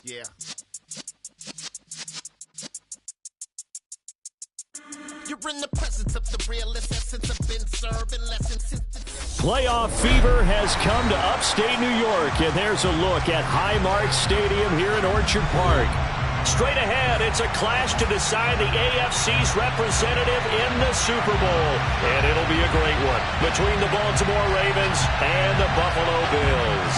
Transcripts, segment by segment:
Yeah. You're in the presence of the realest essence of been serving lessons since the Playoff fever has come to upstate New York, and there's a look at Highmark Stadium here in Orchard Park. Straight ahead, it's a clash to decide the AFC's representative in the Super Bowl, and it'll be a great one between the Baltimore Ravens and the Buffalo Bills.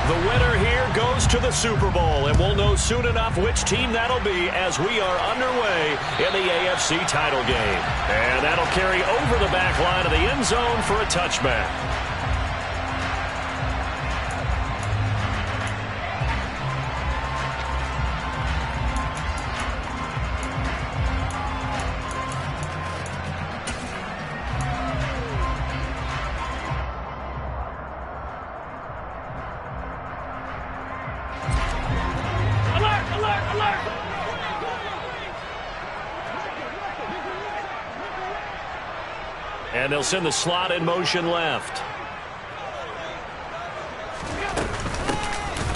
The winner here goes to the Super Bowl, and we'll know soon enough which team that'll be as we are underway in the AFC title game. And that'll carry over the back line of the end zone for a touchback. And they'll send the slot in motion left.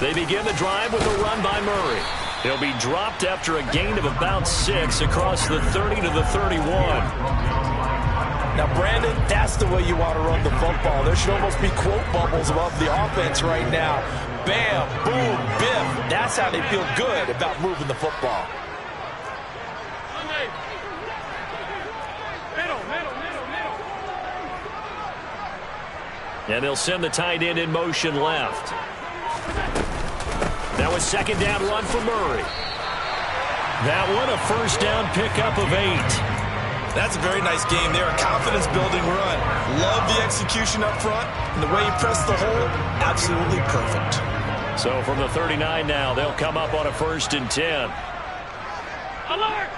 They begin the drive with a run by Murray. He'll be dropped after a gain of about 6 across the 30 to the 31. Now, Brandon, that's the way you want to run the football. There should almost be quote bubbles above the offense right now. Bam, boom, biff. That's how they feel good about moving the football. And they'll send the tight end in motion left. That was second down run for Murray. That one a first down pickup of 8. That's a very nice game there, a confidence-building run. Love the execution up front, and the way he pressed the hole, absolutely perfect. So from the 39 now, they'll come up on a 1st and 10. Alert!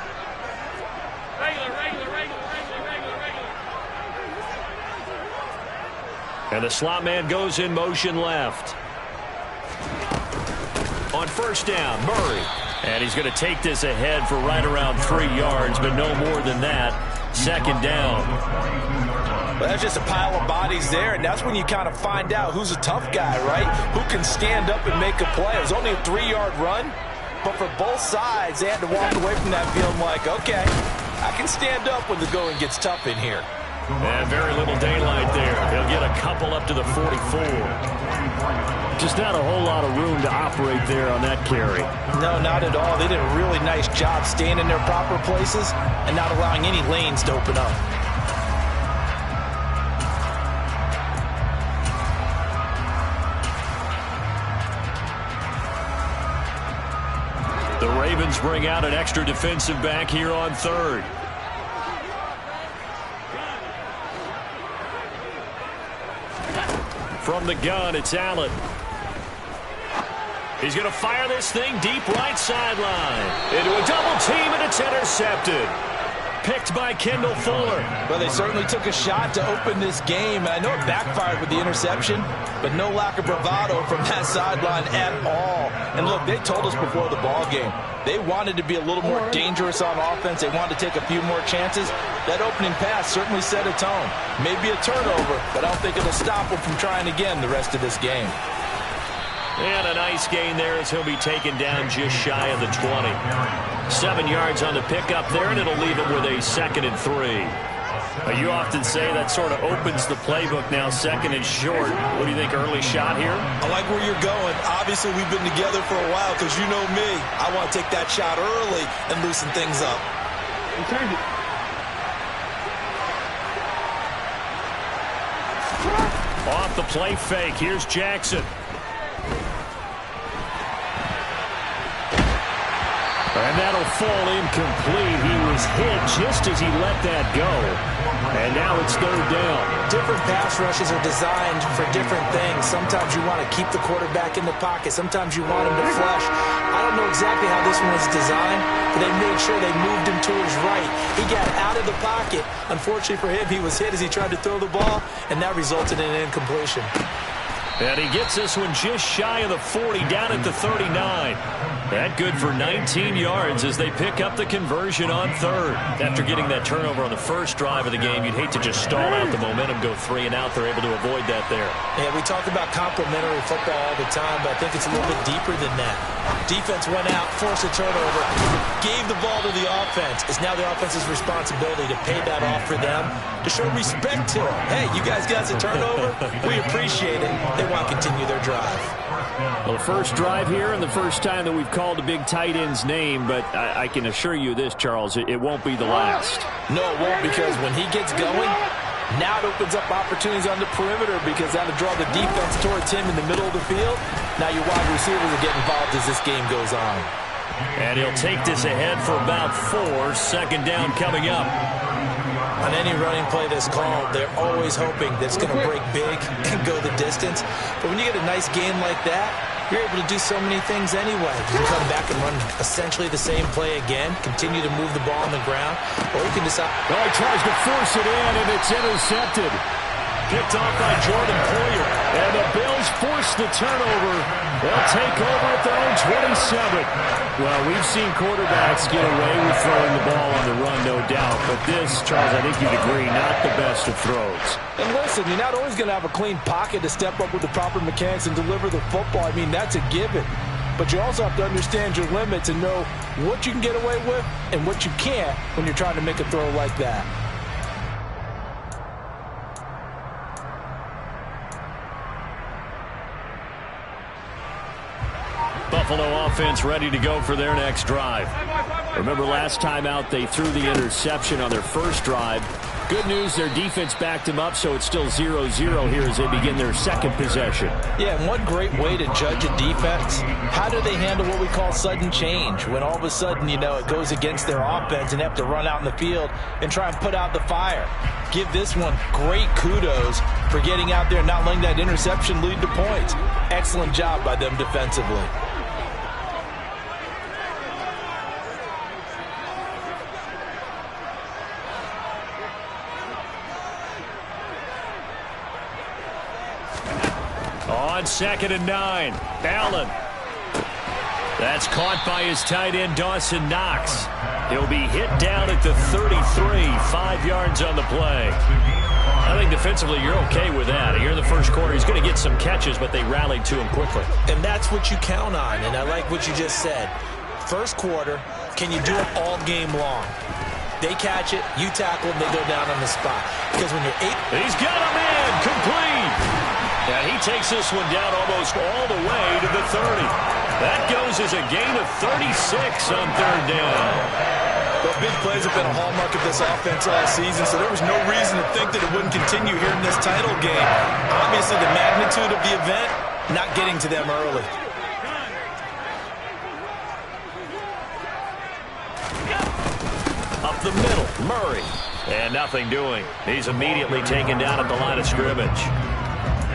Regular. And the slot man goes in motion left. On first down, Murray. And he's going to take this ahead for right around 3 yards, but no more than that. Second down. Well, that's just a pile of bodies there, and that's when you kind of find out who's a tough guy, right? Who can stand up and make a play. It was only a 3-yard run, but for both sides, they had to walk away from that feeling like, okay, I can stand up when the going gets tough in here. And very little daylight there. He'll get a couple up to the 44. Just not a whole lot of room to operate there on that carry. No, not at all. They did a really nice job staying in their proper places and not allowing any lanes to open up. The Ravens bring out an extra defensive back here on 3rd. From the gun, it's Allen. He's going to fire this thing deep right sideline. Into a double team, and it's intercepted. Picked by Kendall Fuller. Well, they certainly took a shot to open this game. And I know it backfired with the interception, but no lack of bravado from that sideline at all. And look, they told us before the ball game, they wanted to be a little more dangerous on offense. They wanted to take a few more chances. That opening pass certainly set a tone. Maybe a turnover, but I don't think it'll stop them from trying again the rest of this game. And a nice gain there as he'll be taken down just shy of the 20. 7 yards on the pickup there, and it'll leave him with a 2nd and 3. You often say that sort of opens the playbook now, 2nd and short. What do you think, early shot here? I like where you're going. Obviously, we've been together for a while because you know me. I want to take that shot early and loosen things up. He turned it. Off the play fake. Here's Jackson. And that'll fall incomplete. He was hit just as he let that go. And now it's 3rd down. Different pass rushes are designed for different things. Sometimes you want to keep the quarterback in the pocket. Sometimes you want him to flush. I don't know exactly how this one was designed, but they made sure they moved him to his right. He got out of the pocket. Unfortunately for him, he was hit as he tried to throw the ball, and that resulted in an incompletion. And he gets this one just shy of the 40, down at the 39. That good for 19 yards as they pick up the conversion on third. After getting that turnover on the first drive of the game, you'd hate to just stall out the momentum, go 3 and out. They're able to avoid that there. Yeah, we talk about complementary football all the time, but I think it's a little bit deeper than that. Defense went out, forced a turnover, gave the ball to the offense. It's now the offense's responsibility to pay that off for them, to show respect to them. Hey, you guys got a turnover? We appreciate it. They want to continue their drive. Well, the first drive here and the first time that we've called a big tight end's name, but I can assure you this, Charles, it won't be the last. No, it won't, because when he gets going, now it opens up opportunities on the perimeter because that'll draw the defense towards him in the middle of the field. Now your wide receivers will get involved as this game goes on. And he'll take this ahead for about 4. Second down coming up. On any running play that's called, they're always hoping that it's going to break big and go the distance. But when you get a nice game like that, you're able to do so many things anyway. You can come back and run essentially the same play again, continue to move the ball on the ground, or you can decide. Oh, he tries to force it in, and it's intercepted. Picked off by Jordan Poyer. And the Bills force the turnover. They'll take over at their own 27. Well, we've seen quarterbacks get away with throwing the ball on the run, no doubt. But this, Charles, I think you'd agree, not the best of throws. And listen, you're not always going to have a clean pocket to step up with the proper mechanics and deliver the football. I mean, that's a given. But you also have to understand your limits and know what you can get away with and what you can't when you're trying to make a throw like that. Buffalo offense ready to go for their next drive. Remember last time out they threw the interception on their first drive. Good news, their defense backed them up, so it's still 0-0 here as they begin their second possession. Yeah, and one great way to judge a defense, how do they handle what we call sudden change? When all of a sudden, you know, it goes against their offense and they have to run out in the field and try and put out the fire. Give this one great kudos for getting out there and not letting that interception lead to points. Excellent job by them defensively. On 2nd and 9, Allen. That's caught by his tight end, Dawson Knox. He'll be hit down at the 33, 5 yards on the play. I think defensively you're okay with that. Here in the first quarter, he's going to get some catches, but they rallied to him quickly. And that's what you count on, and I like what you just said. First quarter, can you do it all game long? They catch it, you tackle them, they go down on the spot. Because when you're 8... He's got a man, complete. And he takes this one down almost all the way to the 30. That goes as a gain of 36 on 3rd down. Well, big plays have been a hallmark of this offense all season, so there was no reason to think that it wouldn't continue here in this title game. Obviously, the magnitude of the event, not getting to them early. Up the middle, Murray. And nothing doing. He's immediately taken down at the line of scrimmage.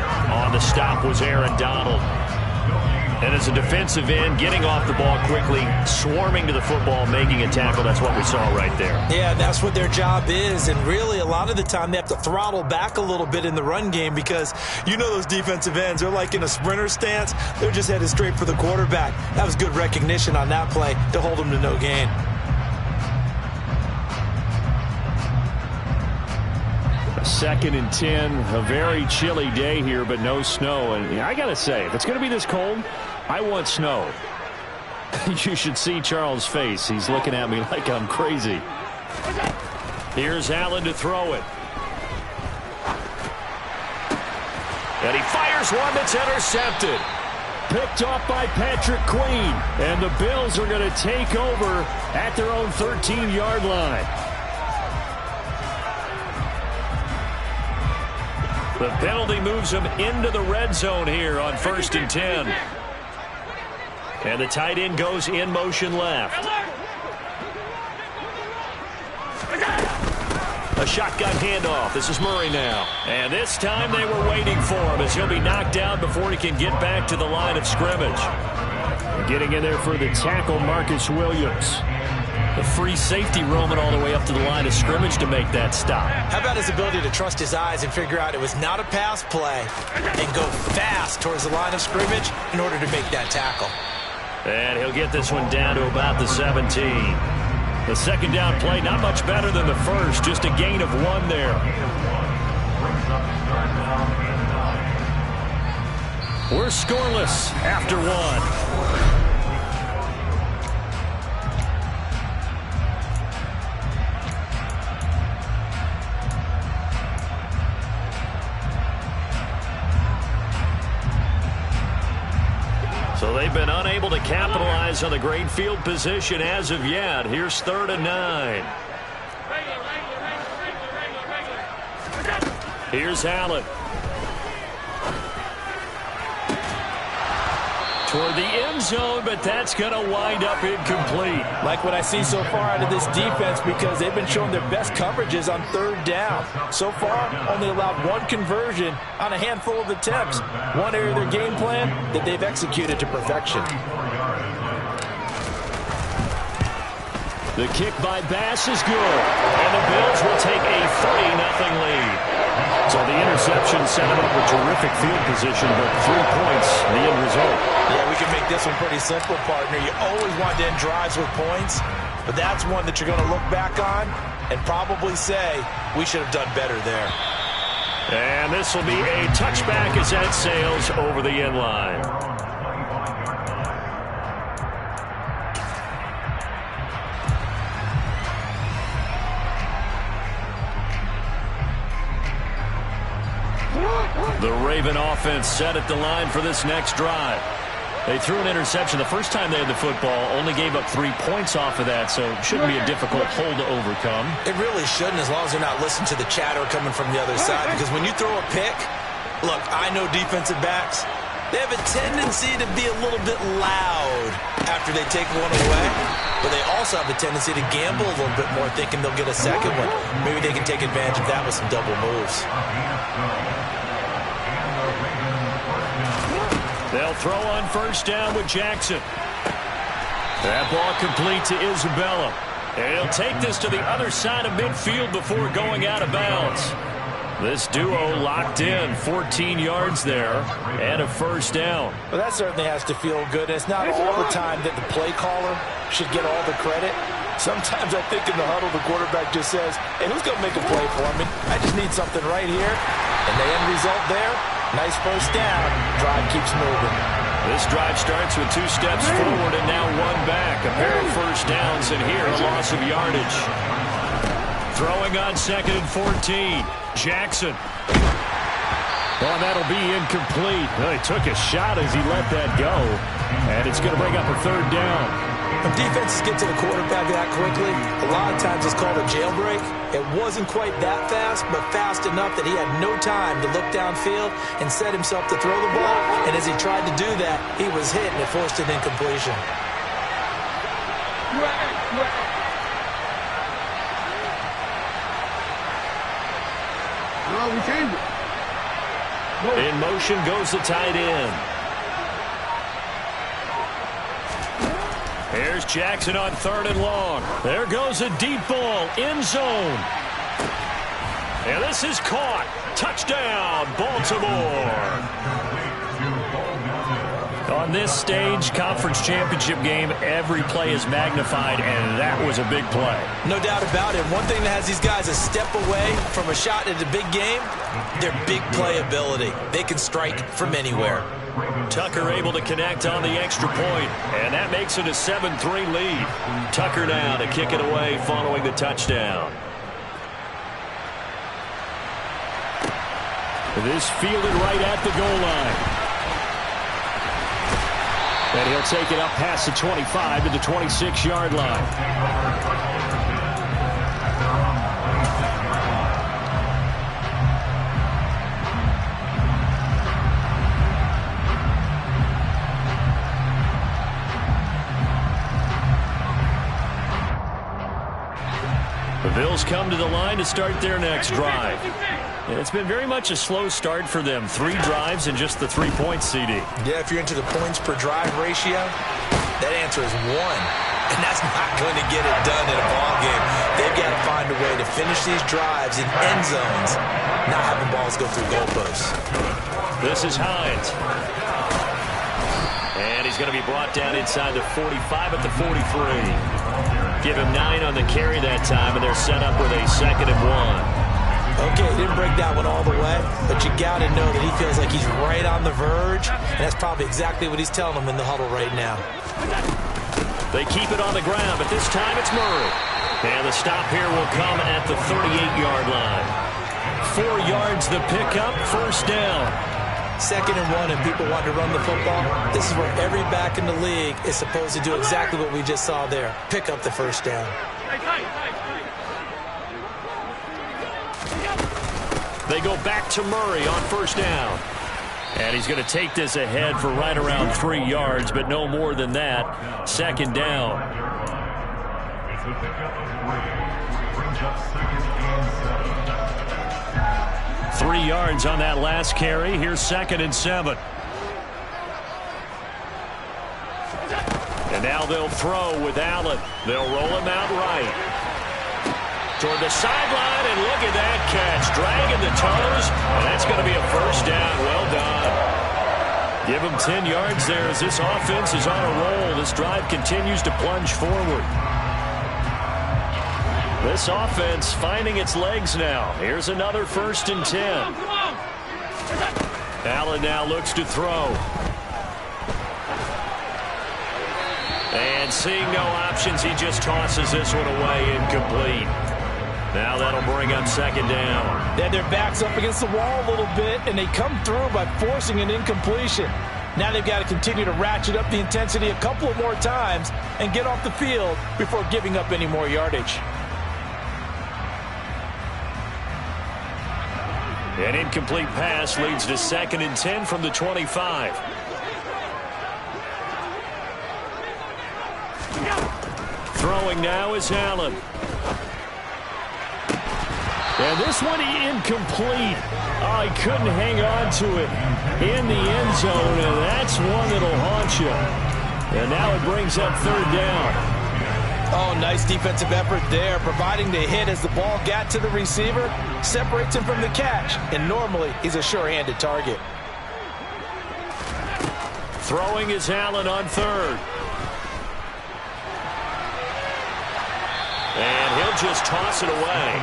On the stop was Aaron Donald. And as a defensive end, getting off the ball quickly, swarming to the football, making a tackle, that's what we saw right there. Yeah, that's what their job is. And really, a lot of the time, they have to throttle back a little bit in the run game because you know those defensive ends, they're like in a sprinter stance. They're just headed straight for the quarterback. That was good recognition on that play to hold them to no gain. Second and 10, a very chilly day here, but no snow. And I got to say, if it's going to be this cold, I want snow. You should see Charles' face. He's looking at me like I'm crazy. Here's Allen to throw it. And he fires one that's intercepted. Picked off by Patrick Queen. And the Bills are going to take over at their own 13-yard line. The penalty moves him into the red zone here on 1st and 10. And the tight end goes in motion left. A shotgun handoff. This is Murray now. And this time they were waiting for him as he'll be knocked down before he can get back to the line of scrimmage. Getting in there for the tackle, Marcus Williams. The free safety roaming all the way up to the line of scrimmage to make that stop. How about his ability to trust his eyes and figure out it was not a pass play and go fast towards the line of scrimmage in order to make that tackle. And he'll get this one down to about the 17. The second down play, not much better than the first, just a gain of 1 there. We're scoreless after 1. So they've been unable to capitalize on the great field position as of yet. Here's 3rd and 9. Here's Allen. Toward the end zone, but that's going to wind up incomplete. Like what I see so far out of this defense, because they've been showing their best coverages on 3rd down. So far, only allowed 1 conversion on a handful of attempts. One area of their game plan that they've executed to perfection. The kick by Bass is good, and the Bills will take a 30-0 lead. So the interception set him up with terrific field position, but 3 points, the end result. Yeah, we can make this one pretty simple, partner. You always want to end drives with points, but that's one that you're going to look back on and probably say, we should have done better there. And this will be a touchback as that sails over the end line. The Raven offense set at the line for this next drive. They threw an interception the first time they had the football, only gave up 3 points off of that, so it shouldn't be a difficult hole to overcome. It really shouldn't, as long as they're not listening to the chatter coming from the other side, because when you throw a pick, look, I know defensive backs, they have a tendency to be a little bit loud after they take one away, but they also have a tendency to gamble a little bit more, thinking they'll get a second one. Maybe they can take advantage of that with some double moves. They'll throw on 1st down with Jackson. That ball complete to Isabella. And he'll take this to the other side of midfield before going out of bounds. This duo locked in, 14 yards there, and a 1st down. Well, that certainly has to feel good. It's not all the time that the play caller should get all the credit. Sometimes I think in the huddle, the quarterback just says, hey, who's going to make a play for me? I just need something right here. And the end result there, nice 1st down. Drive keeps moving. This drive starts with 2 steps forward and now 1 back. A pair of 1st downs, and here a loss of yardage. Throwing on 2nd and 14. Jackson. Well, that'll be incomplete. Well, he took a shot as he let that go. And it's going to bring up a 3rd down. When defenses get to the quarterback that quickly, a lot of times it's called a jailbreak. It wasn't quite that fast, but fast enough that he had no time to look downfield and set himself to throw the ball. And as he tried to do that, he was hit and it forced an incompletion. No, we changed it. In motion goes the tight end. Here's Jackson on 3rd and long. There goes a deep ball, end zone. And this is caught. Touchdown, Baltimore. On this stage, conference championship game, every play is magnified, and that was a big play. No doubt about it. One thing that has these guys a step away from a shot at a big game, their big play ability. They can strike from anywhere. Tucker able to connect on the extra point, and that makes it a 7-3 lead. Tucker now to kick it away following the touchdown. This fielded right at the goal line. And he'll take it up past the 25 to the 26-yard line. The Bills come to the line to start their next drive. It's been very much a slow start for them. 3 drives and just the 3 points, CD. Yeah, if you're into the points per drive ratio, that answer is 1. and that's not going to get it done in a ball game. They've got to find a way to finish these drives in end zones, not having balls go through goalposts. This is Hines. And he's going to be brought down inside the 45 at the 43. Give him 9 on the carry that time, and they're set up with a 2nd and 1. Okay, didn't break that one all the way, but you got to know that he feels like he's right on the verge, and that's probably exactly what he's telling them in the huddle right now. They keep it on the ground, but this time it's Murray. And the stop here will come at the 38-yard line. 4 yards the pickup, 1st down. 2nd and 1, and people want to run the football. This is where every back in the league is supposed to do exactly what we just saw there. Pick up the 1st down. They go back to Murray on 1st down. And he's going to take this ahead for right around 3 yards, but no more than that. 2nd down. 3 yards on that last carry. Here's 2nd and 7. And now they'll throw with Allen. They'll roll him out right. Toward the sideline, and look at that catch. Dragging the toes, and that's going to be a 1st down. Well done. Give him 10 yards there as this offense is on a roll. This drive continues to plunge forward. This offense finding its legs now. Here's another 1st and 10. Allen now looks to throw. And seeing no options, he just tosses this one away, incomplete. Now that'll bring up 2nd down. They had their backs up against the wall a little bit, and they come through by forcing an incompletion. Now they've got to continue to ratchet up the intensity a couple of more times and get off the field before giving up any more yardage. An incomplete pass leads to 2nd and 10 from the 25. Throwing now is Allen. And this one incomplete. Oh, he couldn't hang on to it in the end zone, and that's one that'll haunt you. And now it brings up 3rd down. Oh, nice defensive effort there, providing the hit as the ball got to the receiver, separates him from the catch, and normally he's a sure-handed target. Throwing is Allen on 3rd. And he'll just toss it away.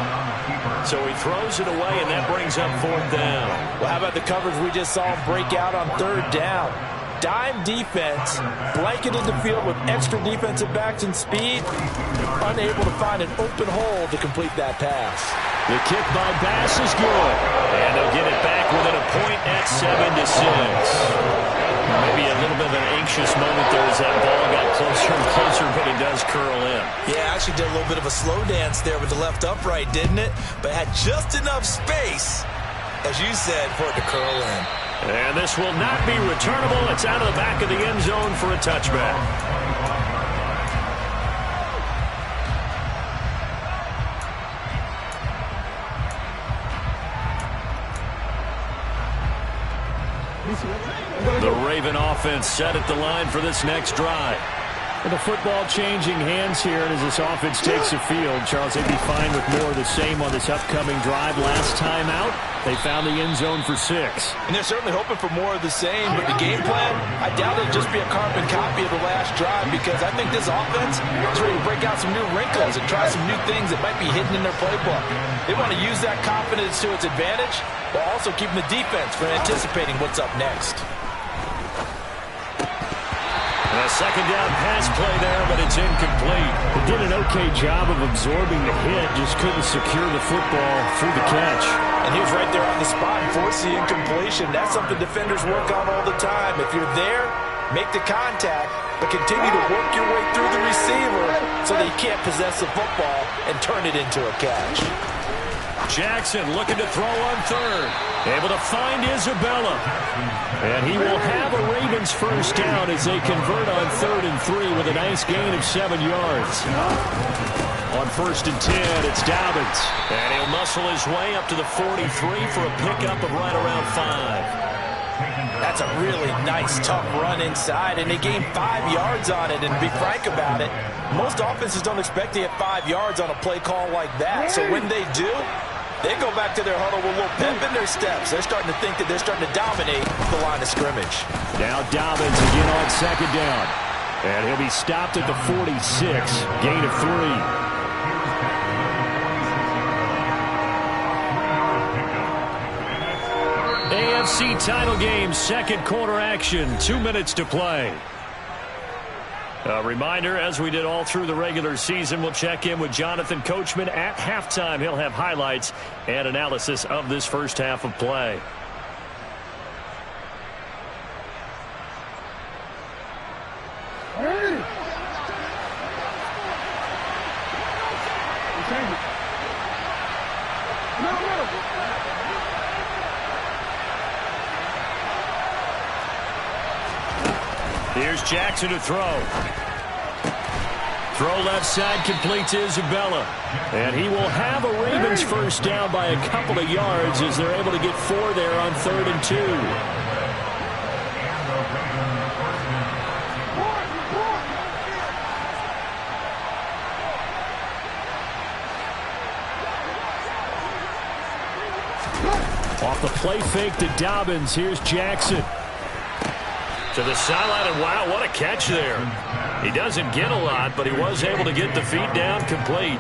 So he throws it away, and that brings up 4th down. Well, how about the coverage we just saw him break out on 3rd down? Dime defense, blanketed the field with extra defensive backs and speed, unable to find an open hole to complete that pass. The kick by Bass is good. And they'll get it back within a point at 7-6. Maybe a little bit of an anxious moment there as that ball got closer and closer, but it does curl in. Yeah, actually did a little bit of a slow dance there with the left upright, didn't it? But had just enough space, as you said, for it to curl in. And this will not be returnable. It's out of the back of the end zone for a touchback. The Raven offense set at the line for this next drive. And the football changing hands here, and as this offense takes the field, Charles, they'd be fine with more of the same on this upcoming drive. Last time out, they found the end zone for 6. And they're certainly hoping for more of the same, but the game plan, I doubt it'll just be a carbon copy of the last drive, because I think this offense is ready to break out some new wrinkles and try some new things that might be hidden in their playbook. They want to use that confidence to its advantage, while also keeping the defense from anticipating what's up next. A 2nd down pass play there, but it's incomplete. They did an okay job of absorbing the hit, just couldn't secure the football through the catch. And he was right there on the spot and forced the incompletion. That's something defenders work on all the time. If you're there, make the contact, but continue to work your way through the receiver so that you can't possess the football and turn it into a catch. Jackson looking to throw on 3rd. Able to find Isabella. And he will have a Ravens 1st down as they convert on 3rd and 3 with a nice gain of 7 yards. On 1st and 10, it's Dobbins. And he'll muscle his way up to the 43 for a pickup of right around 5. That's a really nice, tough run inside, and they gained 5 yards on it. And to be frank about it, most offenses don't expect to get 5 yards on a play call like that. So when they do, they go back to their huddle with a little pep in their steps. They're starting to think that they're starting to dominate the line of scrimmage. Now Dobbins again on second down. And he'll be stopped at the 46, gain of 3. AFC title game, second quarter action, 2 minutes to play. A reminder, as we did all through the regular season, we'll check in with Jonathan Coachman at halftime. He'll have highlights and analysis of this first half of play. Here's Jackson to throw. Throw left side, complete to Isabella. And he will have a Ravens first down by a couple of yards as they're able to get 4 there on 3rd and 2. Off the play fake to Dobbins. Here's Jackson. To the sideline, and wow, what a catch there. He doesn't get a lot, but he was able to get the feet down complete.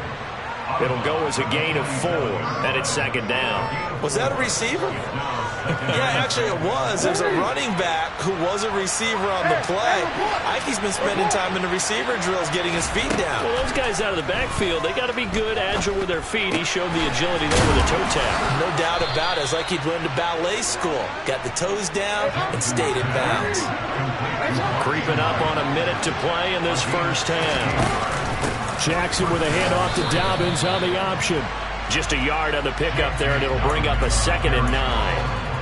It'll go as a gain of 4, and it's second down. Was that a receiver? Yeah, actually it was. There's a running back who was a receiver on the play. Ike's been spending time in the receiver drills getting his feet down. Well, those guys out of the backfield, they got to be good, agile with their feet. He showed the agility there with a toe tap. No doubt about it. It's like he'd went to ballet school. Got the toes down and stayed in bounds. Creeping up on a minute to play in this first half. Jackson with a handoff to Dobbins on the option. Just a yard on the pickup there, and it'll bring up a 2nd and 9.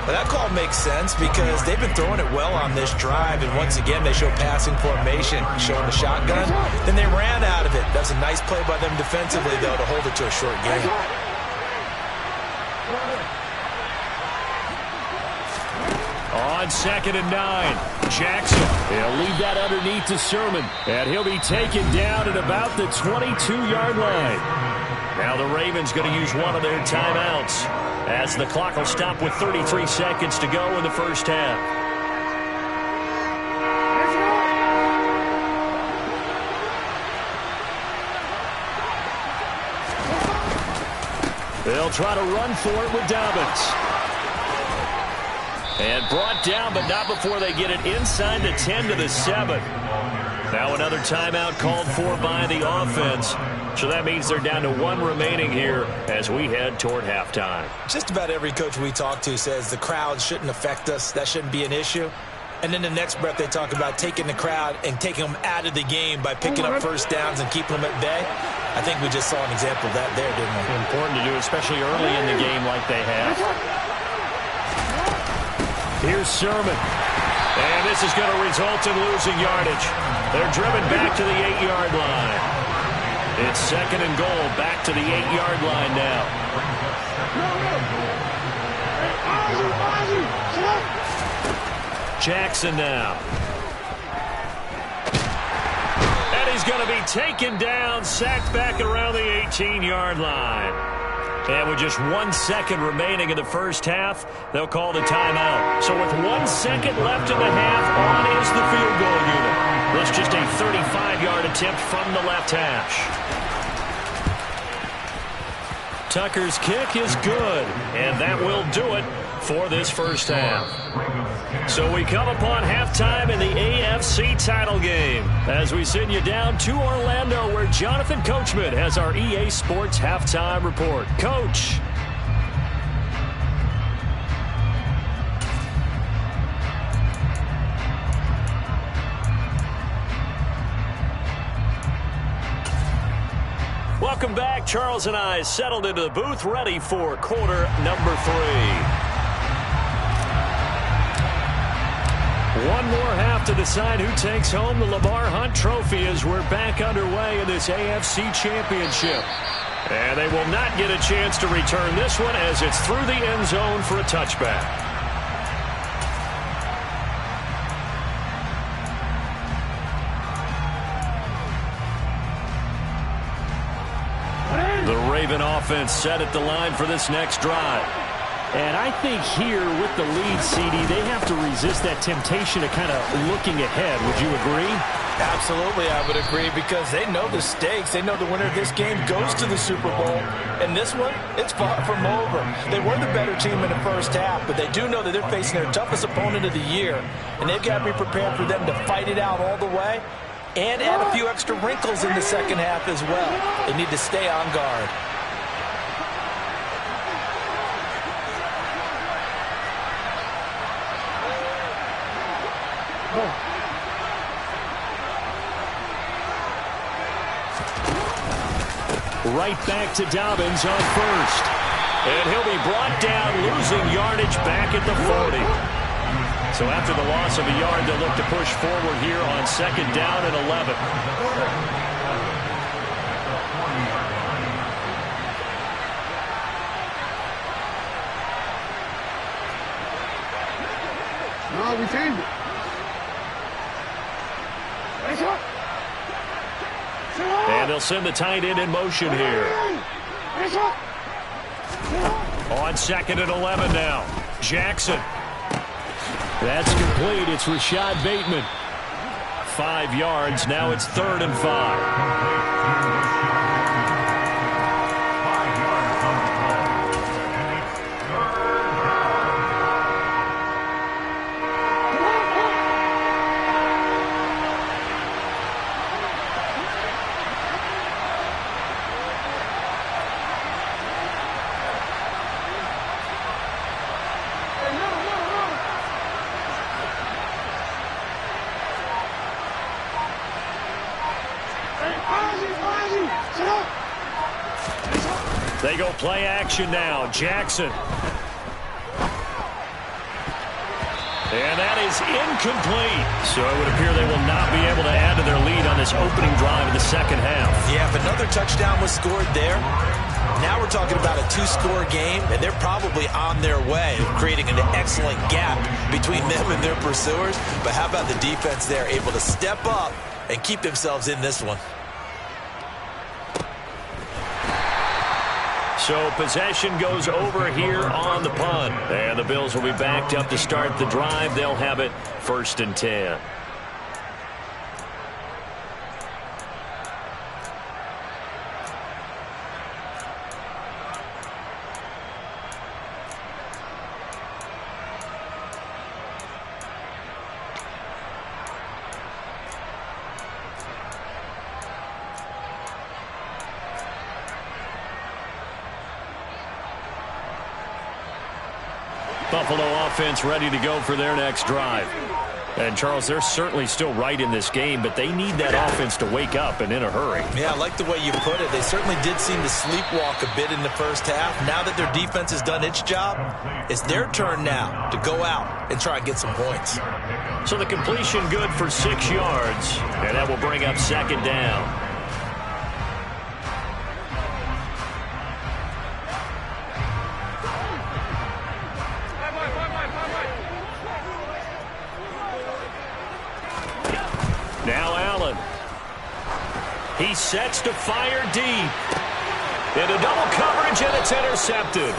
Well, that call makes sense because they've been throwing it well on this drive, and once again they show passing formation, showing the shotgun. Then they ran out of it. That was a nice play by them defensively, though, to hold it to a short game. On 2nd and 9, Jackson. He'll leave that underneath to Sermon, and he'll be taken down at about the 22-yard line. Now the Ravens going to use one of their timeouts as the clock will stop with 33 seconds to go in the first half. They'll try to run for it with Dobbins. And brought down, but not before they get it inside the 10 to the 7. Now another timeout called for by the offense. So that means they're down to 1 remaining here as we head toward halftime. Just about every coach we talk to says the crowd shouldn't affect us. That shouldn't be an issue. And then the next breath they talk about taking the crowd and taking them out of the game by picking up first downs and keeping them at bay. I think we just saw an example of that there, didn't we? Important to do, especially early in the game like they have. Here's Sermon. And this is going to result in losing yardage. They're driven back to the 8-yard line. It's 2nd and goal, back to the 8-yard line now. Jackson now. And he's going to be taken down, sacked back around the 18-yard line. And with just 1 second remaining in the first half, they'll call the timeout. So with 1 second left in the half, on is the field goal unit. That's just a 35-yard attempt from the left hash. Tucker's kick is good, and that will do it for this first half. So we come upon halftime in the AFC title game as we send you down to Orlando where Jonathan Coachman has our EA Sports halftime report. Coach. Welcome back. Charles and I settled into the booth ready for quarter number 3. One more half to decide who takes home the Lamar Hunt Trophy as we're back underway in this AFC Championship. And they will not get a chance to return this one as it's through the end zone for a touchback. offense set at the line for this next drive. And I think here with the lead, CD, they have to resist that temptation of kind of looking ahead. Would you agree? Absolutely, I would agree, because they know the stakes. They know the winner of this game goes to the Super Bowl. And this one, it's far from over. They were the better team in the first half, but they do know that they're facing their toughest opponent of the year. And they've got to be prepared for them to fight it out all the way and add a few extra wrinkles in the second half as well. They need to stay on guard. Right back to Dobbins on first. And he'll be brought down, losing yardage back at the 40. So after the loss of a yard, they'll look to push forward here on 2nd down and 11. No, we changed it. Nice up. And they'll send the tight end in motion here. On 2nd and 11 now. Jackson. That's complete. It's Rashad Bateman. 5 yards. Now it's 3rd and 5. They go play action now. Jackson. And that is incomplete. So it would appear they will not be able to add to their lead on this opening drive of the second half. Yeah, if another touchdown was scored there, now we're talking about a 2-score game, and they're probably on their way, creating an excellent gap between them and their pursuers. But how about the defense there, able to step up and keep themselves in this one? So possession goes over here on the punt. And the Bills will be backed up to start the drive. They'll have it 1st and 10. Buffalo offense ready to go for their next drive. And, Charles, they're certainly still right in this game, but they need that offense to wake up and in a hurry. Yeah, I like the way you put it. They certainly did seem to sleepwalk a bit in the first half. Now that their defense has done its job, it's their turn now to go out and try and get some points. So the completion good for 6 yards, and that will bring up 2nd down. Now Allen. He sets to fire deep. Into double coverage, and it's intercepted.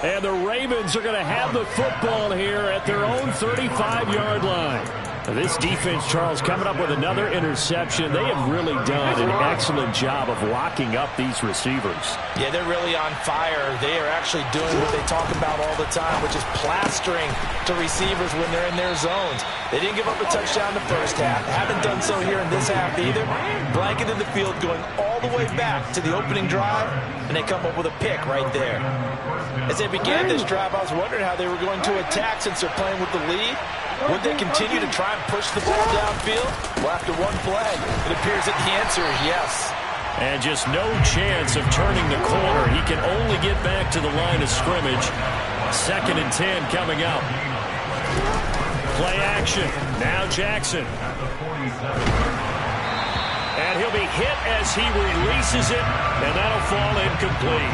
And the Ravens are going to have the football here at their own 35-yard line. This defense, Charles, coming up with another interception. They have really done an excellent job of locking up these receivers. Yeah, they're really on fire. They are actually doing what they talk about all the time, which is plastering to receivers when they're in their zones. They didn't give up a touchdown in the first half. Haven't done so here in this half either. Blanketed the field going all the way back to the opening drive, and they come up with a pick right there. As they began this drive, I was wondering how they were going to attack since they're playing with the lead. Would they continue to try and push the ball downfield? Well, after one play, it appears that the answer is yes. And just no chance of turning the corner. He can only get back to the line of scrimmage. 2nd and 10 coming up. Play action. Now Jackson. And he'll be hit as he releases it, and that'll fall incomplete.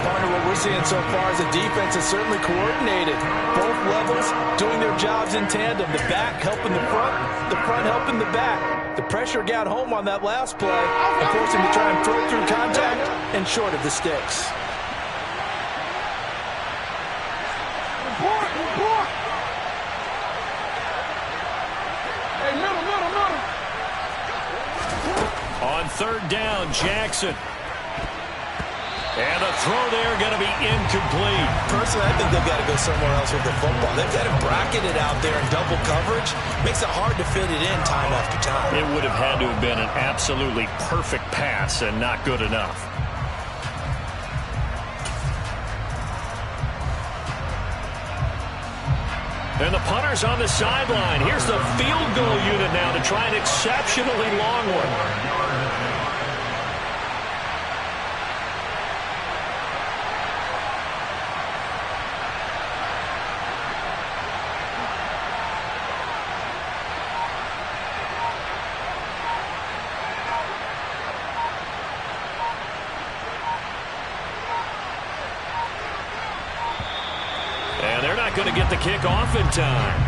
Partner, what we're seeing so far is the defense is certainly coordinated. Both levels doing their jobs in tandem. The back helping the front helping the back. The pressure got home on that last play and forced him to try and throw through contact and short of the sticks. Hey, middle. On third down, Jackson. And the throw there going to be incomplete. Personally, I think they've got to go somewhere else with the football. They've got him bracketed out there in double coverage. Makes it hard to fit it in time after time. It would have had to have been an absolutely perfect pass and not good enough. And the punter's on the sideline. Here's the field goal unit now to try an exceptionally long one. Going to get the kick off in time.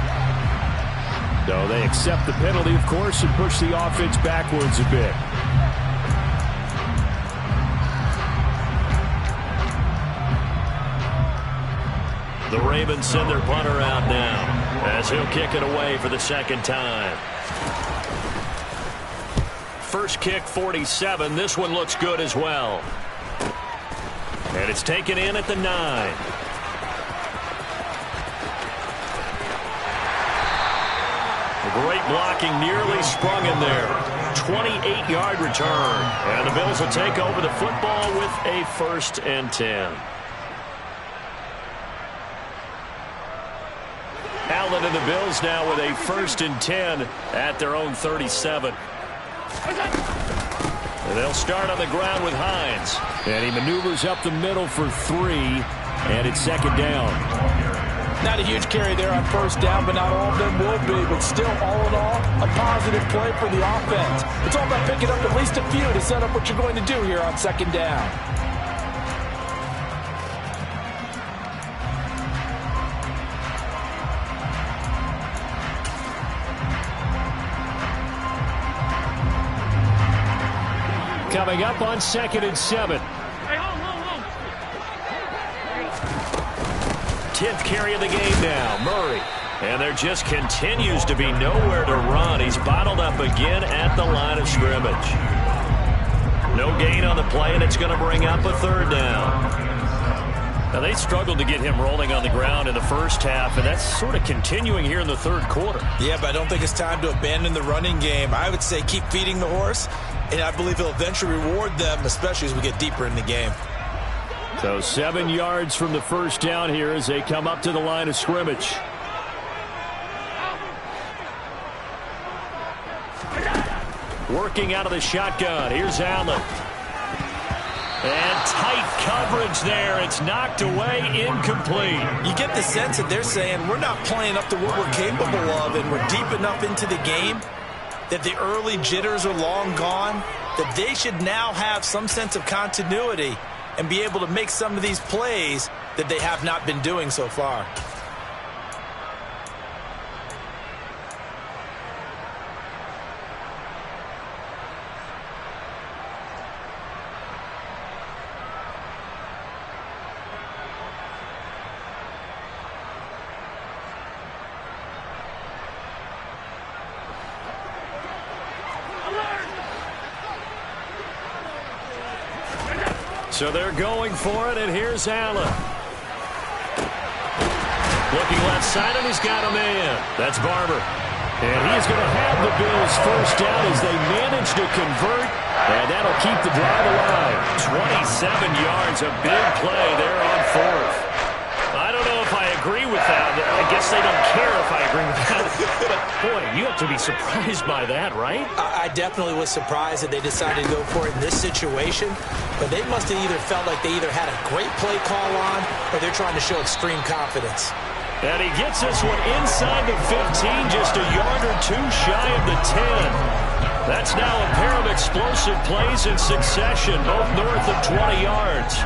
No, they accept the penalty, of course, and push the offense backwards a bit. The Ravens send their punter out now as he'll kick it away for the second time. First kick, 47. This one looks good as well. And it's taken in at the 9. Great blocking, nearly sprung in there. 28-yard return. And the Bills will take over the football with a 1st and 10. Allen and the Bills now with a 1st and 10 at their own 37. And they'll start on the ground with Hines. And he maneuvers up the middle for 3. And it's 2nd down. Not a huge carry there on 1st down, but not all of them will be. But still, all in all, a positive play for the offense. It's all about picking up at least a few to set up what you're going to do here on 2nd down. Coming up on 2nd and 7. 10th carry of the game now, Murray. And there just continues to be nowhere to run. He's bottled up again at the line of scrimmage. No gain on the play, and it's going to bring up a 3rd down. Now, they struggled to get him rolling on the ground in the first half, and that's sort of continuing here in the 3rd quarter. Yeah, but I don't think it's time to abandon the running game. I would say keep feeding the horse, and I believe he'll eventually reward them, especially as we get deeper in the game. So 7 yards from the 1st down here as they come up to the line of scrimmage. Working out of the shotgun. Here's Allen. And tight coverage there. It's knocked away, incomplete. You get the sense that they're saying we're not playing up to what we're capable of, and we're deep enough into the game that the early jitters are long gone, that they should now have some sense of continuity and be able to make some of these plays that they have not been doing so far. So they're going for it, and here's Allen. Looking left side, and he's got a man. That's Barber. And he's going to have the Bills 1st down as they manage to convert, and that'll keep the drive alive. 27 yards, a big play there on 4th. I don't know if I agree with that. I guess they don't care if I agree with that. But, boy, you have to be surprised by that, right? I definitely was surprised that they decided to go for it in this situation. But they must have either felt like they either had a great play call on or they're trying to show extreme confidence. And he gets this one inside the 15, just a yard or 2 shy of the 10. That's now a pair of explosive plays in succession, both north of 20 yards.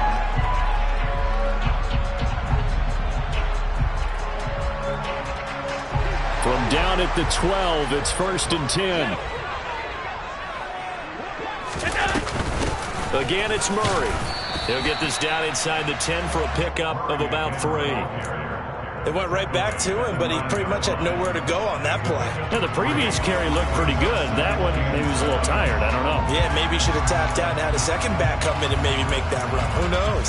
From down at the 12, it's 1st and 10. Again, it's Murray. He'll get this down inside the 10 for a pickup of about 3. They went right back to him, but he pretty much had nowhere to go on that play. Now, the previous carry looked pretty good. That one, maybe he was a little tired. I don't know. Yeah, maybe he should have tapped out and had a second back come in and maybe make that run. Who knows?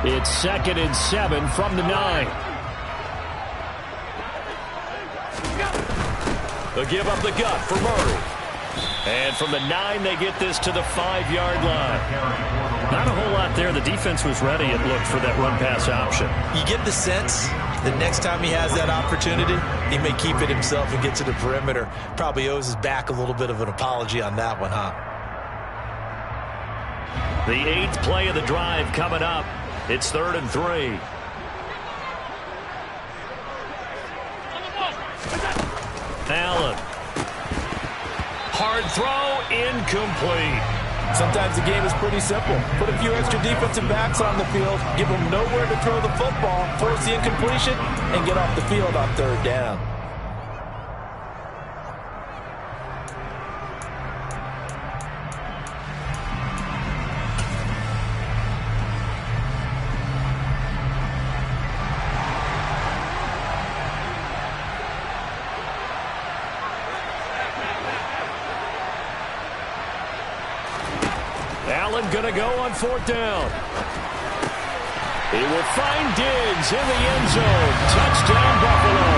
It's 2nd and 7 from the 9. They'll give up the gut for Murray. And from the 9, they get this to the 5-yard line. Not a whole lot there. The defense was ready, it looked, for that run-pass option. You get the sense that next time he has that opportunity, he may keep it himself and get to the perimeter. Probably owes his back a little bit of an apology on that one, huh? The 8th play of the drive coming up. It's 3rd and 3. Allen. Hard throw, incomplete. Sometimes the game is pretty simple. Put a few extra defensive backs on the field, give them nowhere to throw the football, force the incompletion, and get off the field on 3rd down. Allen going to go on 4th down. He will find Diggs in the end zone. Touchdown, Buffalo.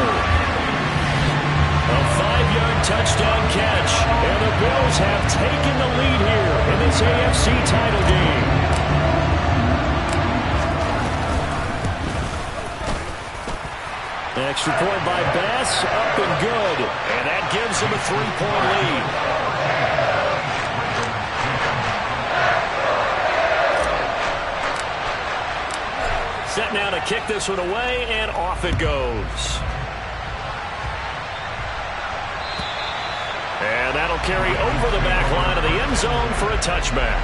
A 5-yard touchdown catch. And the Bills have taken the lead here in this AFC title game. Extra point by Bass, up and good. And that gives him a 3-point lead. Set now to kick this one away, and off it goes. And that'll carry over the back line of the end zone for a touchback.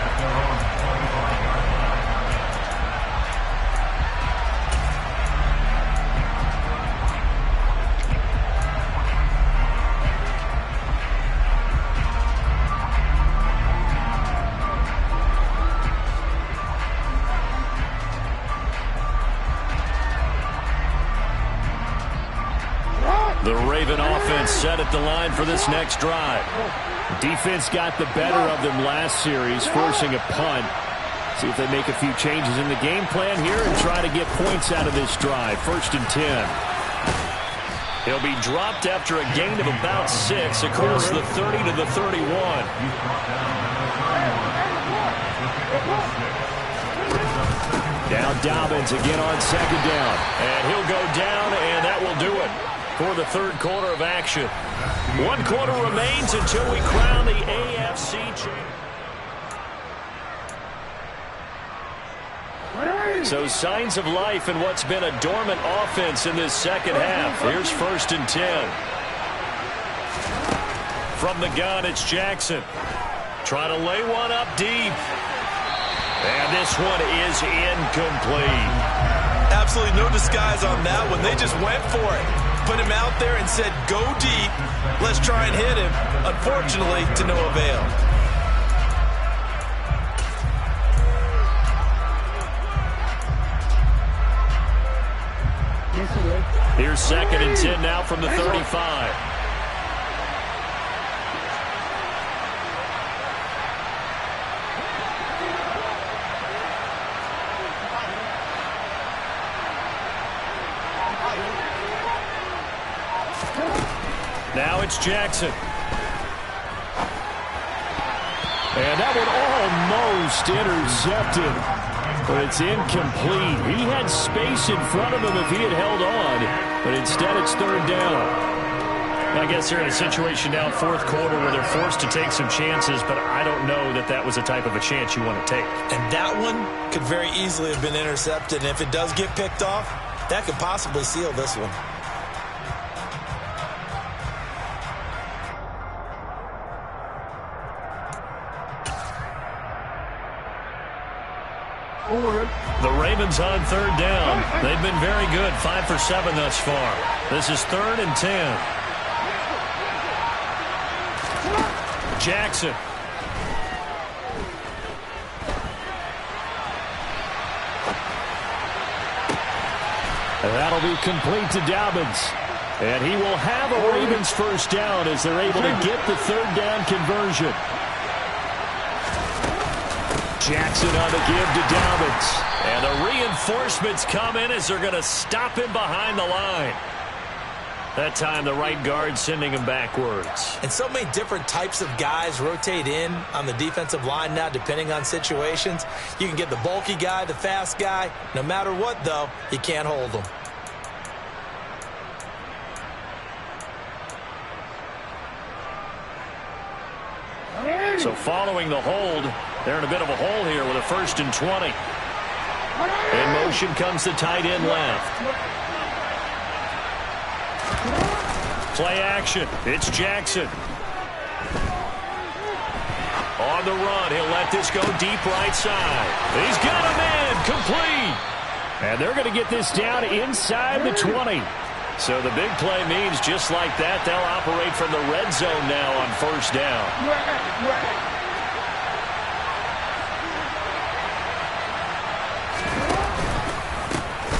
The Raven offense set at the line for this next drive. Defense got the better of them last series, forcing a punt. See if they make a few changes in the game plan here and try to get points out of this drive. 1st and 10. He'll be dropped after a gain of about 6 across the 30 to the 31. Now Dobbins again on 2nd down. And he'll go down, and that will do it for the 3rd quarter of action. 1 quarter remains until we crown the AFC champion. So signs of life in what's been a dormant offense in this second half. Here's 1st and 10. From the gun, it's Jackson. Trying to lay one up deep. And this one is incomplete. Absolutely no disguise on that one. They just went for it. Put him out there and said, go deep. Let's try and hit him. Unfortunately, to no avail. Here's 2nd and 10 now from the 35. Now it's Jackson. And that one almost intercepted. But it's incomplete. He had space in front of him if he had held on. But instead it's 3rd down. I guess they're in a situation now, 4th quarter, where they're forced to take some chances, but I don't know that that was the type of a chance you want to take. And that one could very easily have been intercepted. And if it does get picked off, that could possibly seal this one. The Ravens on third down. They've been very good, 5 for 7 thus far. This is 3rd and 10. Jackson. And that'll be complete to Dobbins. And he will have a Ravens first down as they're able to get the 3rd down conversion. Jackson on the give to Dobbins. And the reinforcements come in as they're going to stop him behind the line. That time the right guard sending him backwards. And so many different types of guys rotate in on the defensive line now depending on situations. You can get the bulky guy, the fast guy. No matter what, though, you can't hold them. So following the hold, they're in a bit of a hole here with a 1st and 20. In motion comes the tight end left. Play action. It's Jackson. On the run, he'll let this go deep right side. He's got a man complete. And they're going to get this down inside the 20. So the big play means just like that, they'll operate from the red zone now on 1st down.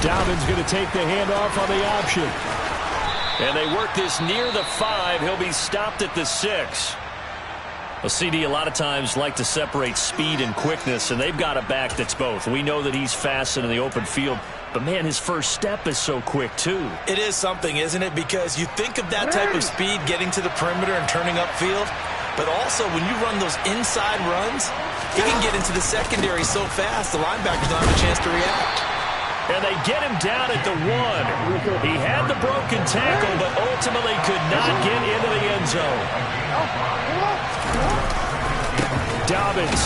Dobbins going to take the handoff on the option. And they work this near the 5. He'll be stopped at the 6. Well, CD, a lot of times like to separate speed and quickness, and they've got a back that's both. We know that he's fast in the open field, but, man, his first step is so quick, too. It is something, isn't it? Because you think of that type of speed getting to the perimeter and turning upfield, but also when you run those inside runs, he can get into the secondary so fast the linebackers don't have a chance to react. And they get him down at the 1. He had the broken tackle, but ultimately could not get into the end zone. Dobbins.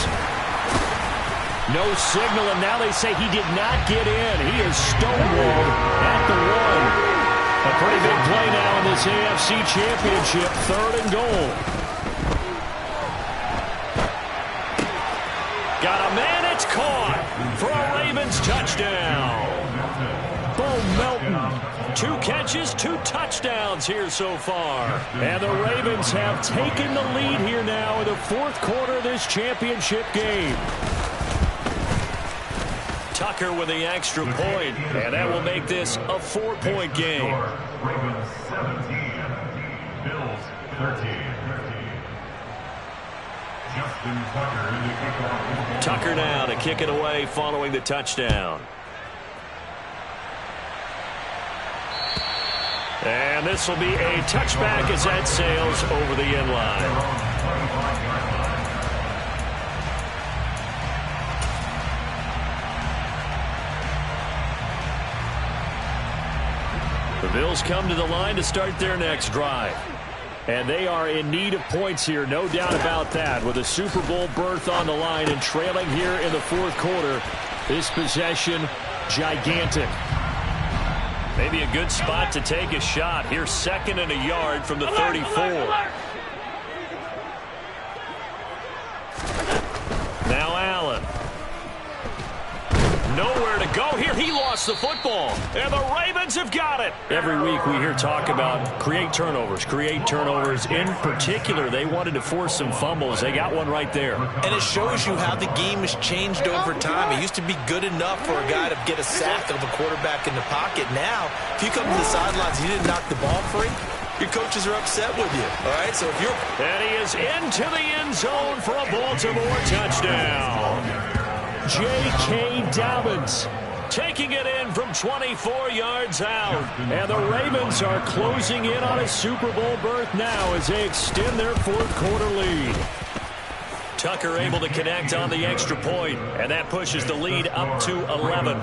No signal, and now they say he did not get in. He is stonewalled at the 1. A pretty big play now in this AFC Championship, 3rd and goal. Got a man, it's caught for a Ravens touchdown. Bo Melton. 2 catches, 2 touchdowns here so far. And the Ravens have taken the lead here now in the 4th quarter of this championship game. Tucker with the extra point, and that will make this a 4-point game. Ravens 17, Bills 13. Justin Tucker in the kickoff. Tucker now to kick it away following the touchdown. And this will be a touchback as that sails over the end line. The Bills come to the line to start their next drive. And they are in need of points here, no doubt about that. With a Super Bowl berth on the line and trailing here in the 4th quarter, this possession, gigantic. Maybe a good spot to take a shot. Here's 2nd and a yard from the 34. Now Allen. Nowhere to go here. He lost the football. And the Ravens have got it. Every week we hear talk about create turnovers. In particular, they wanted to force some fumbles. They got one right there. And it shows you how the game has changed over time. It used to be good enough for a guy to get a sack of a quarterback in the pocket. Now, if you come to the sidelines and you didn't knock the ball free, your coaches are upset with you. All right, so if you're... And he is into the end zone for a Baltimore touchdown. J.K. Dobbins taking it in from 24 yards out. And the Ravens are closing in on a Super Bowl berth now as they extend their 4th quarter lead. Tucker able to connect on the extra point, and that pushes the lead up to 11.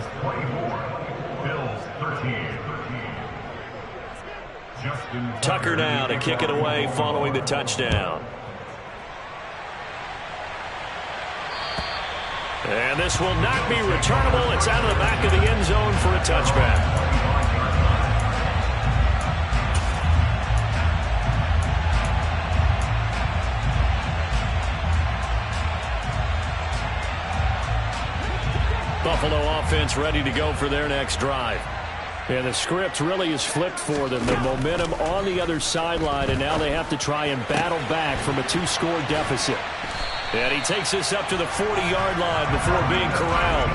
Tucker now to kick it away following the touchdown. And this will not be returnable. It's out of the back of the end zone for a touchback. Buffalo offense ready to go for their next drive. And the script really is flipped for them. The momentum on the other sideline, and now they have to try and battle back from a 2-score deficit. And he takes this up to the 40-yard line before being corralled.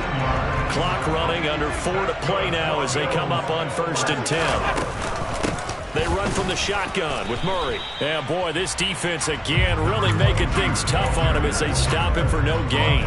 Clock running, under 4 to play now as they come up on 1st and 10. They run from the shotgun with Murray. And boy, this defense again really making things tough on him as they stop him for no gain.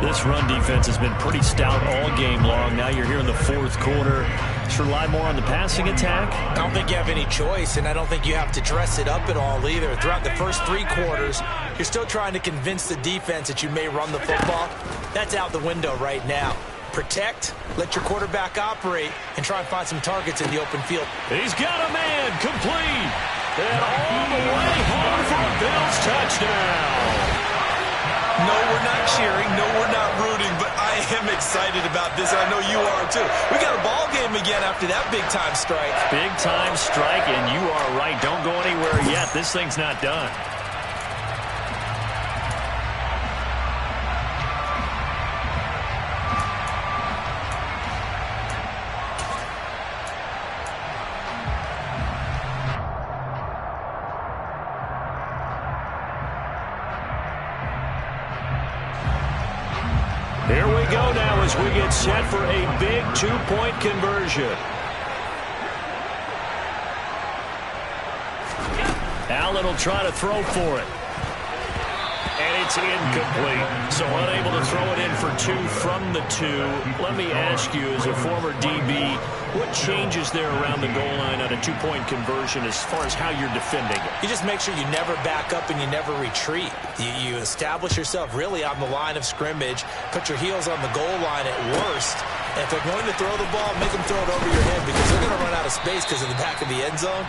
This run defense has been pretty stout all game long. Now you're here in the 4th quarter. Just rely more on the passing attack. I don't think you have any choice, and I don't think you have to dress it up at all either. Throughout the first 3 quarters, you're still trying to convince the defense that you may run the football. That's out the window right now. Protect, let your quarterback operate, and try and find some targets in the open field. He's got a man, complete. And all the way home for a Bills touchdown. No, we're not cheering. No, we're not rooting, but I am excited about this, and I know you are too. We got a ball game again after that big-time strike. Big-time strike, and you are right. Don't go anywhere yet. This thing's not done. Here we go now as we get set for a big 2-point conversion. Allen will try to throw for it. And it's incomplete. So unable to throw it in for 2 from the 2. Let me ask you, as a former DB, what changes there around the goal line on a 2-point conversion as far as how you're defending it? You just make sure you never back up and you never retreat. You establish yourself really on the line of scrimmage, put your heels on the goal line at worst. And if they're going to throw the ball, make them throw it over your head because they're going to run out of space because of the back of the end zone.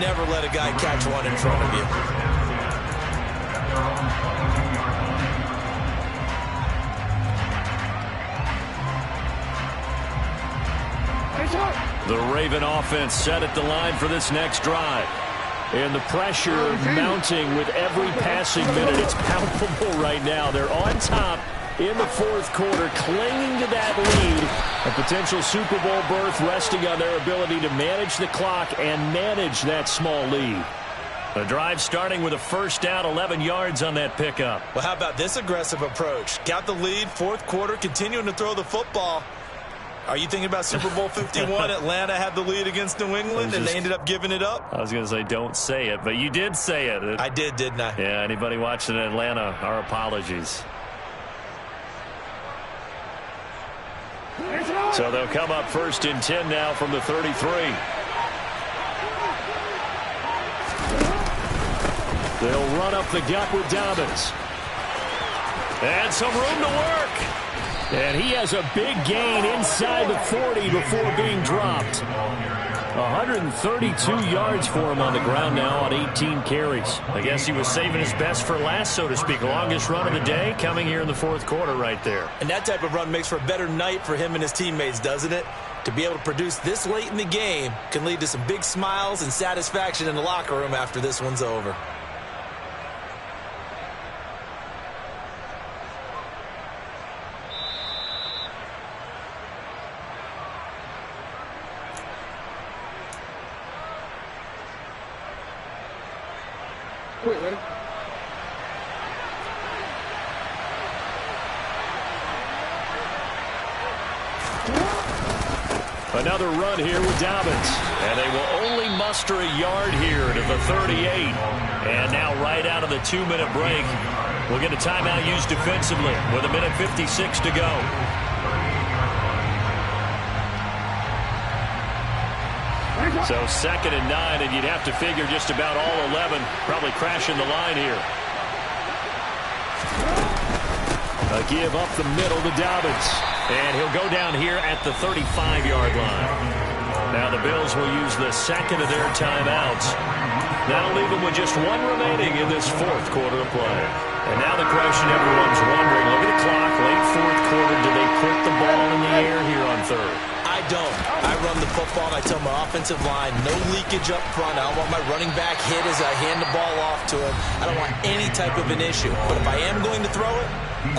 Never let a guy catch one in front of you. The Raven offense set at the line for this next drive. And the pressure mounting with every passing minute. It's palpable right now. They're on top in the 4th quarter, clinging to that lead. A potential Super Bowl berth resting on their ability to manage the clock and manage that small lead. The drive starting with a 1st down, 11 yards on that pickup. Well, how about this aggressive approach? Got the lead, 4th quarter, continuing to throw the football. Are you thinking about Super Bowl 51? Atlanta had the lead against New England, and they ended up giving it up? I was going to say don't say it, but you did say it. I did, didn't I? Yeah, anybody watching in Atlanta, our apologies. So they'll come up 1st and 10 now from the 33. They'll run up the gut with Dobbins. And some room to work. And he has a big gain inside the 40 before being dropped. 132 yards for him on the ground now on 18 carries. I guess he was saving his best for last, so to speak. Longest run of the day coming here in the 4th quarter right there. And that type of run makes for a better night for him and his teammates, doesn't it? To be able to produce this late in the game can lead to some big smiles and satisfaction in the locker room after this one's over. Quick, ready? Another run here with Dobbins. And they will only muster a yard here to the 38. And now right out of the 2-minute break, we'll get a timeout used defensively with 1:56 to go. So 2nd and 9, and you'd have to figure just about all 11 probably crashing the line here. A give up the middle to Dobbins. And he'll go down here at the 35-yard line. Now the Bills will use the 2nd of their timeouts. That'll leave them with just 1 remaining in this 4th quarter of play. And now the question everyone's wondering, look at the clock, late 4th quarter, do they put the ball in the air here on 3rd? I I don't. I run the football, and I tell my offensive line, no leakage up front. I don't want my running back hit as I hand the ball off to him. I don't want any type of an issue. But if I am going to throw it,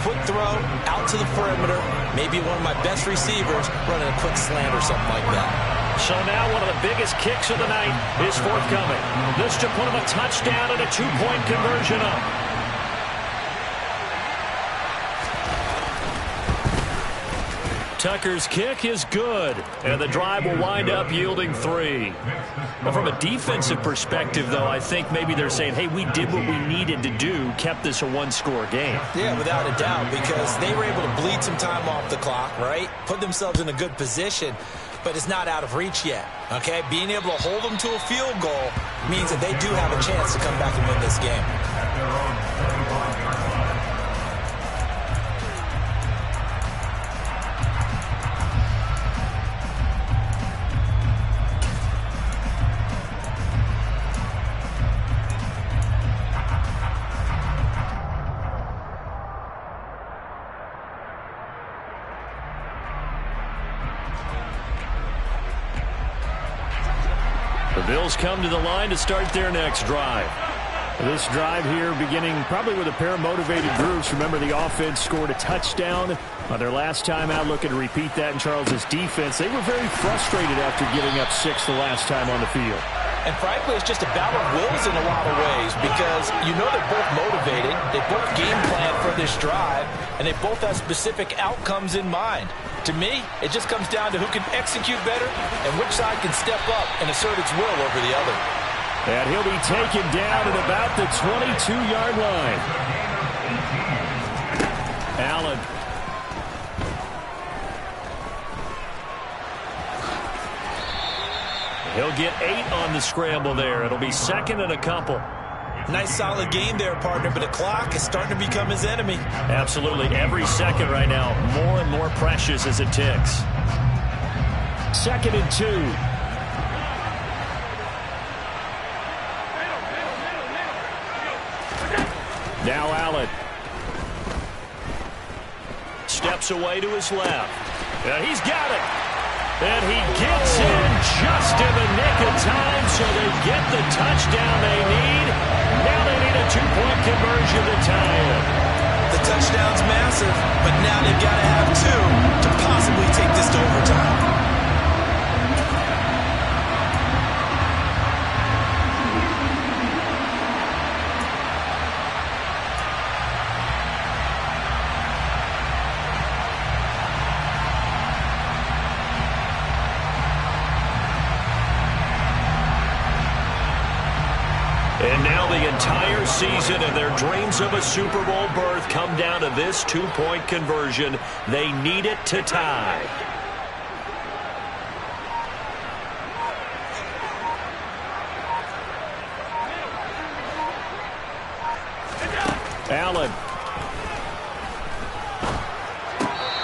quick throw, out to the perimeter, maybe one of my best receivers running a quick slant or something like that. So now one of the biggest kicks of the night is forthcoming. This to put him a touchdown and a 2-point conversion up. Tucker's kick is good, and the drive will wind up yielding 3. Well, from a defensive perspective, though, I think maybe they're saying, hey, we did what we needed to do, kept this a one-score game. Yeah, without a doubt, because they were able to bleed some time off the clock, right? Put themselves in a good position, but it's not out of reach yet, okay? Being able to hold them to a field goal means that they do have a chance to come back and win this game. The Bills come to the line to start their next drive. This drive here beginning probably with a pair of motivated groups. Remember, the offense scored a touchdown on their last time out, looking to repeat that in Charles's defense. They were very frustrated after giving up 6 the last time on the field. And frankly, it's just a battle of wills in a lot of ways because you know they're both motivated, they both game plan for this drive, and they both have specific outcomes in mind. To me, it just comes down to who can execute better and which side can step up and assert its will over the other. And he'll be taken down at about the 22-yard line. Allen. He'll get 8 on the scramble there. It'll be second and a couple. Nice solid game there, partner, but the clock is starting to become his enemy. Absolutely. Every second right now, more and more precious as it ticks. 2nd and 2. Now Allen. Steps away to his left. And he's got it. And he gets in just in the nick of time, so they get the touchdown they need. Now they need a 2-point conversion to tie it. The touchdown's massive, but now they've got to have 2 to possibly take this to overtime. And now the entire season and their dreams of a Super Bowl berth come down to this 2-point conversion. They need it to tie. Allen.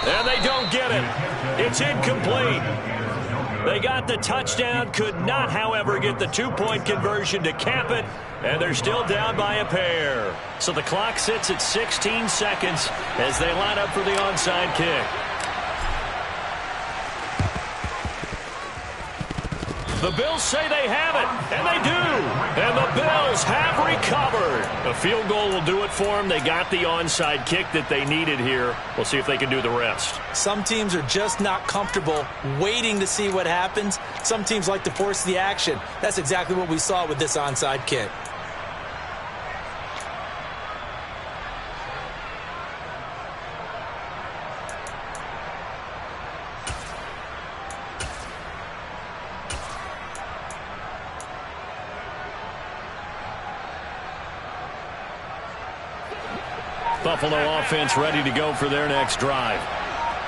And they don't get it. It's incomplete. They got the touchdown, could not, however, get the 2-point conversion to cap it, and they're still down by a pair. So the clock sits at 16 seconds as they line up for the onside kick. The Bills say they have it, and they do. And the Bills have recovered. A field goal will do it for them. They got the onside kick that they needed here. We'll see if they can do the rest. Some teams are just not comfortable waiting to see what happens. Some teams like to force the action. That's exactly what we saw with this onside kick. Buffalo offense ready to go for their next drive.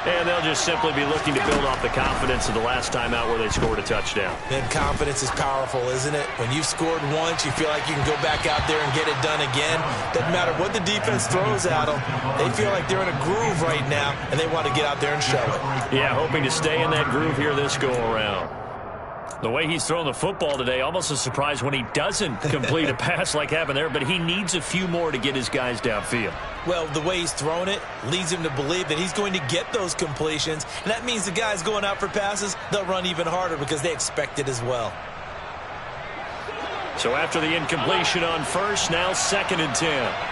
And they'll just simply be looking to build off the confidence of the last time out where they scored a touchdown. And confidence is powerful, isn't it? When you've scored once, you feel like you can go back out there and get it done again. Doesn't matter what the defense throws at them. They feel like they're in a groove right now, and they want to get out there and show it. Yeah, hoping to stay in that groove here this go-around. The way he's thrown the football today, almost a surprise when he doesn't complete a pass like happened there, but he needs a few more to get his guys downfield. Well, the way he's thrown it leads him to believe that he's going to get those completions, and that means the guys going out for passes, they'll run even harder because they expect it as well. So after the incompletion on first, now 2nd and 10.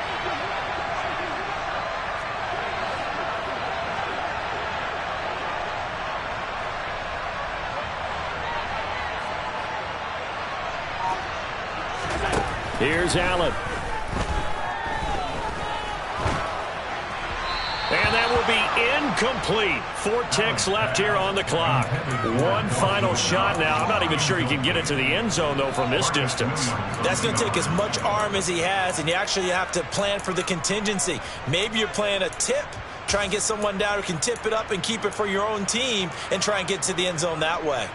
Here's Allen. And that will be incomplete. 4 ticks left here on the clock. One final shot now. I'm not even sure he can get it to the end zone, though, from this distance. That's going to take as much arm as he has, and you actually have to plan for the contingency. Maybe you're playing a tip. Try and get someone down who can tip it up and keep it for your own team and try and get to the end zone that way.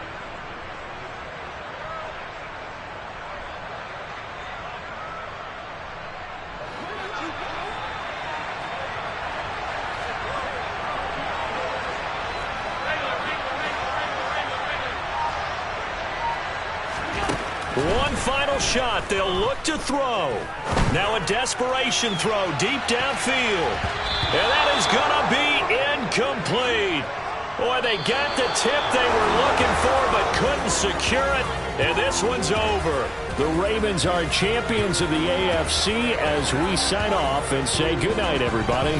One final shot. They'll look to throw. Now a desperation throw deep downfield. And that is going to be incomplete. Boy, they got the tip they were looking for but couldn't secure it. And this one's over. The Ravens are champions of the AFC as we sign off and say goodnight, everybody.